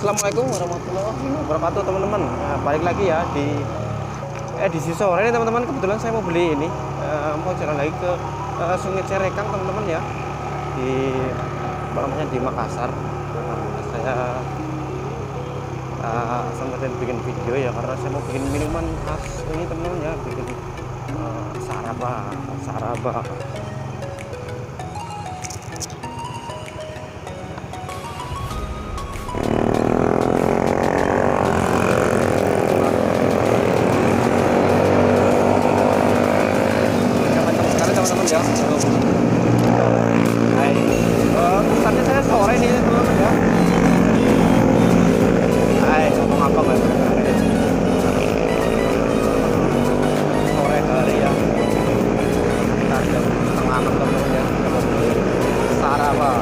Assalamualaikum warahmatullahi wabarakatuh teman-teman. Nah, balik lagi ya di edisi sore ini teman-teman. Kebetulan saya mau beli ini, mau jalan lagi ke Sungai Cerekang teman-teman ya, di apa namanya, di Makassar. Saya sempetin bikin video ya karena saya mau bikin minuman khas ini teman-teman ya, bikin saraba. Ya, hai. Pesannya saya sore nih teman-teman ya. Hai, ngomong apa mas? Sore hari ya. Kita jam setengah 6 teman-teman ya. Saraba.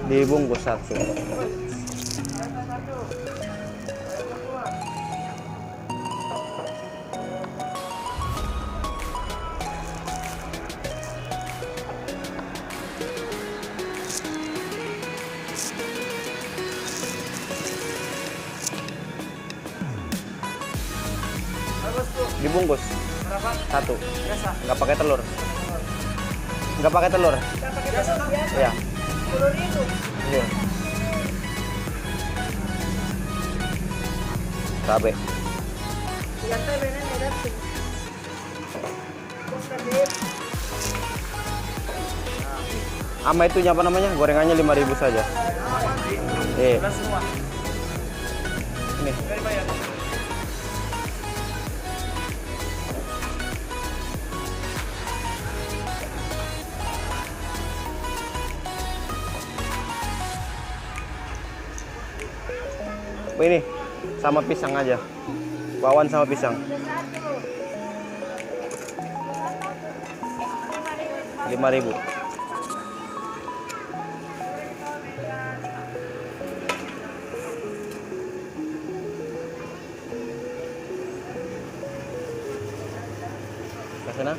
Dibungkus satu. Dibungkus satu. Nggak pakai telur. Nggak pakai telur. Ya. 10.000. Iya. Cabe. Ama itunya apa namanya? Gorengannya 5.000 saja. Ini. Ini sama pisang aja, bakwan sama pisang 5.000. Ke sana.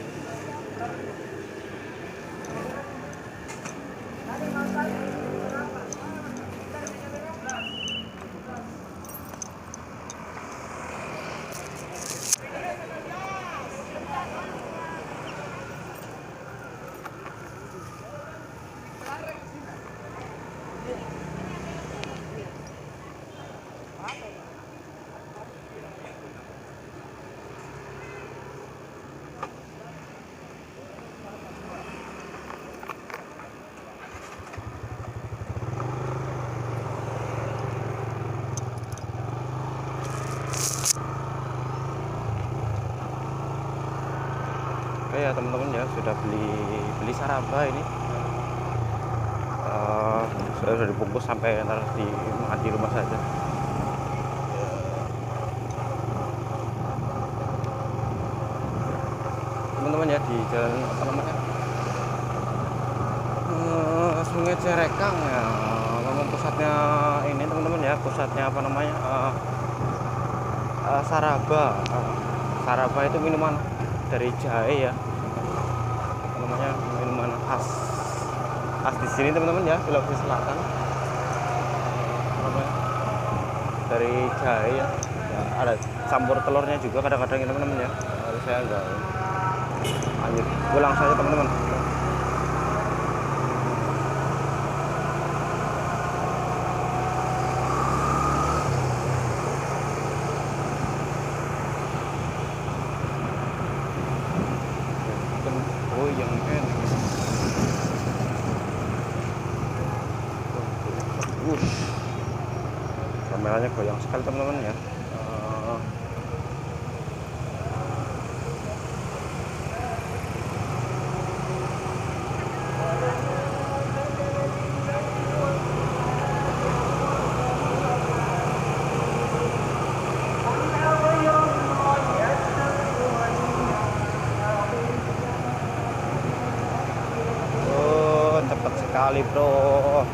Oke ya teman-teman ya, sudah beli saraba ini. Sudah dibungkus sampai ntar dimakan di rumah saja. Teman-teman ya, di jalan apa namanya, Sungai Cerekang ya, memang pusatnya ini teman-teman ya, pusatnya apa namanya, saraba. Saraba itu minuman dari jahe ya, namanya minuman khas di sini teman-teman ya, Sulawesi Selatan. Namanya dari jahe ya, ada campur telurnya juga kadang-kadang ya teman-teman ya. Saya enggak lanjut pulang saja teman-teman. Oh yang enak. kameranya goyang sekali teman-teman ya. Cepat sekali bro.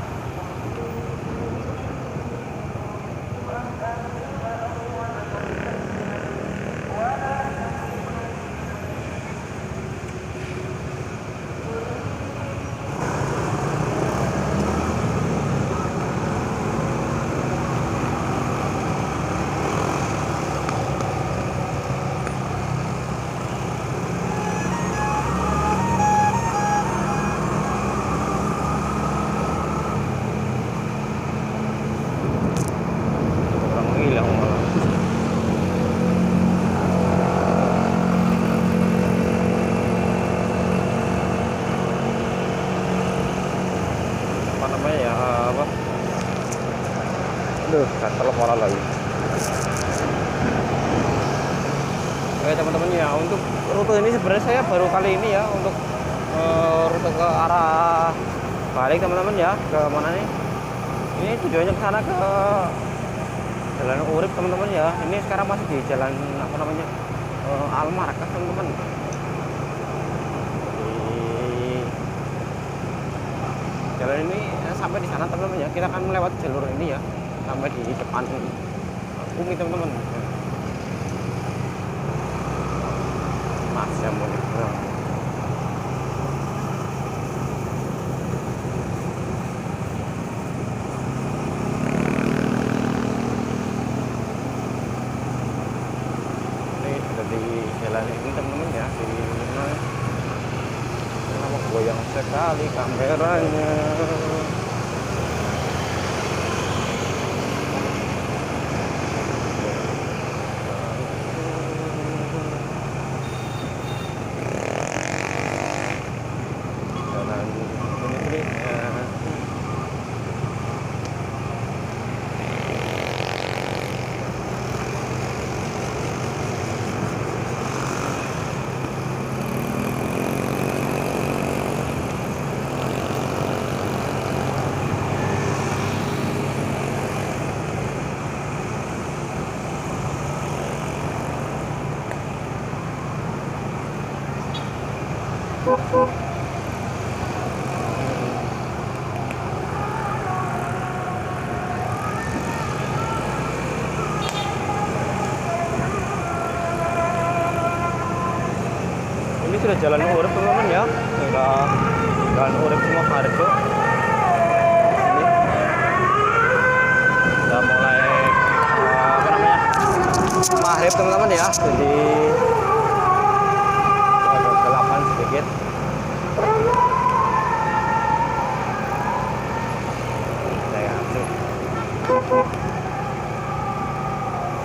Gatel kepala lagi. Oke teman-teman ya, untuk rute ini sebenarnya saya baru kali ini ya untuk rute ke arah balik teman-teman ya. Ke mana nih? Ini tujuannya ke sana, ke Jalan Urip teman-teman ya. Ini sekarang masih di jalan apa namanya, Almarkas teman-teman. Jalan ini sampai di sana teman-teman ya. Kita akan melewati jalur ini ya sampai di depan Umi teman-teman. Mas yang mau dikurang. Ini sudah di jalan ini teman-teman ya. Di mana goyang sekali kameranya. Ini sudah Jalan Urip teman-teman ya. Sudah Jalan Urip semua Harjo. Ini sudah mulai apa namanya, maghrib teman-teman ya. Jadi ada gelapan sedikit.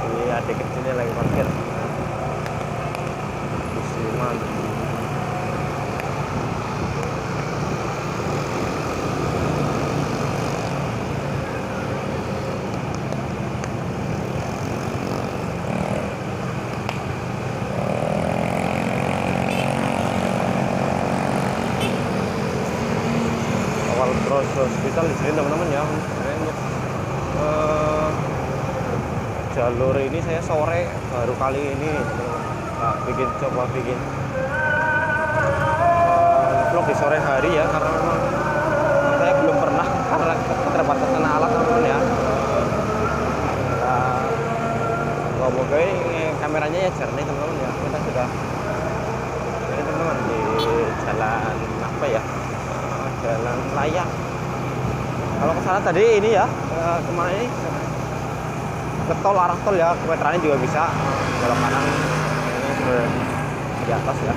Ini adik kecilnya lagi parkir. Musliman. Awal Cross Hospital di sini teman-teman ya. Untuk jalur ini saya sore baru kali ini coba bikin vlog di sore hari ya, karena memang saya belum pernah karena keterbatasan alat teman-teman ya. Semoga ini kameranya ya jernih teman-teman ya. Kita sudah ini teman-teman di jalan apa ya, jalan layang. Kalau ke sana tadi ini ya, kemana ini? Ke tol, arah tol ya, kilometerannya juga bisa. Kalau kanan ini di atas ya.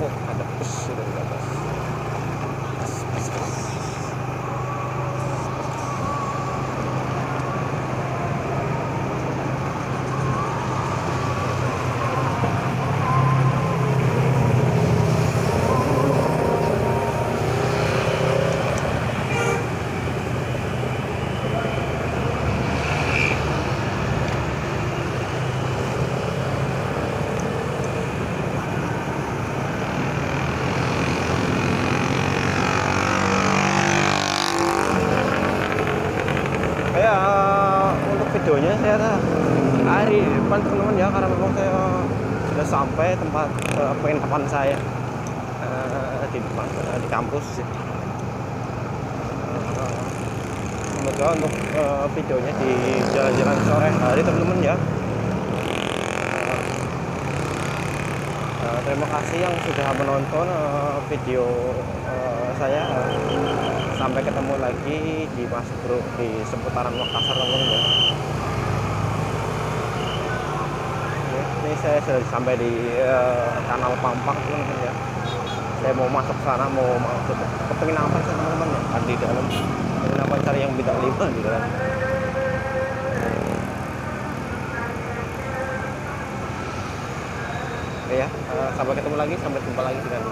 Oh, ada bus sudah di atas. videonya saya akhiri di depan teman-teman ya, karena memang saya sudah sampai tempat penginapan saya di depan di kampus. Semoga untuk videonya di jalan-jalan sore hari teman-teman ya. Terima kasih yang sudah menonton video saya. Sampai ketemu lagi di Mas Bro di seputaran Makassar teman-teman ya. Ini saya sudah sampai di Kanal Pampang teman-teman ya. Saya mau masuk sana, mau masuk ke penginapan teman-teman ya. Kan di dalam penginapan cari yang bintang 5 di dalam. Oke ya, sampai ketemu lagi, sampai jumpa lagi dengan